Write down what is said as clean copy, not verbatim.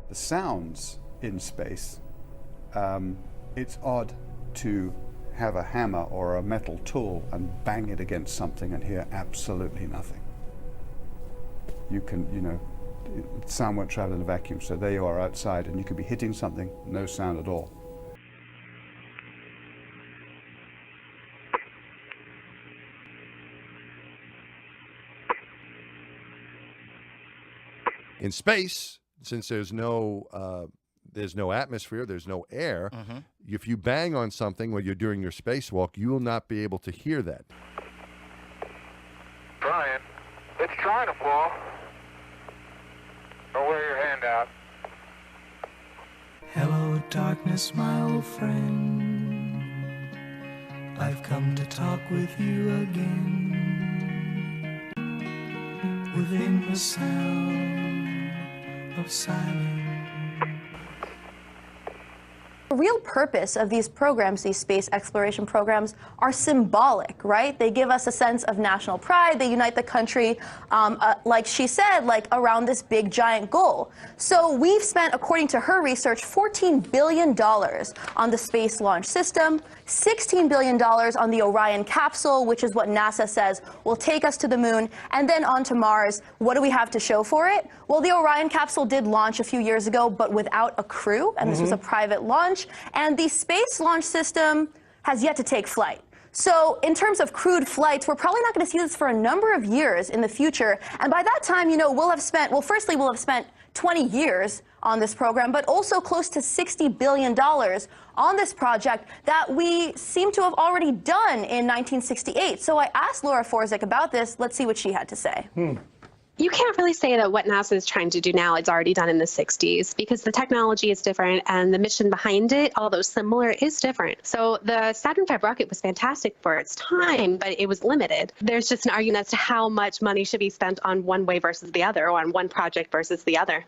the sounds in space, it's odd to have a hammer or a metal tool and bang it against something and hear absolutely nothing. You can, you know, sound won't travel in a vacuum, so there you are outside and you could be hitting something, no sound at all. In space, since there's no atmosphere, there's no air, if you bang on something while you're doing your spacewalk, you will not be able to hear that. Trying. It's trying to fall. Don't wear your hand out. Hello, darkness, my old friend. I've come to talk with you again. Within the sound of silence. The real purpose of these programs, these space exploration programs, are symbolic, right? They give us a sense of national pride. They unite the country, like she said, like around this big giant goal. So we've spent, according to her research, $14 billion on the Space Launch System, $16 billion on the Orion capsule, which is what NASA says will take us to the moon, and then on to Mars. What do we have to show for it? Well, the Orion capsule did launch a few years ago, but without a crew, and this was a private launch, and the Space Launch System has yet to take flight. So in terms of crewed flights, we're probably not going to see this for a number of years in the future, and by that time, you know, we'll have spent, well, firstly, we'll have spent 20 years on this program, but also close to $60 billion on this project that we seem to have already done in 1968. So I asked Laura Forzik about this. Let's see what she had to say. You can't really say that what NASA is trying to do now is already done in the 60s, because the technology is different and the mission behind it, although similar, is different. So the Saturn V rocket was fantastic for its time, but it was limited. There's just an argument as to how much money should be spent on one way versus the other, or on one project versus the other.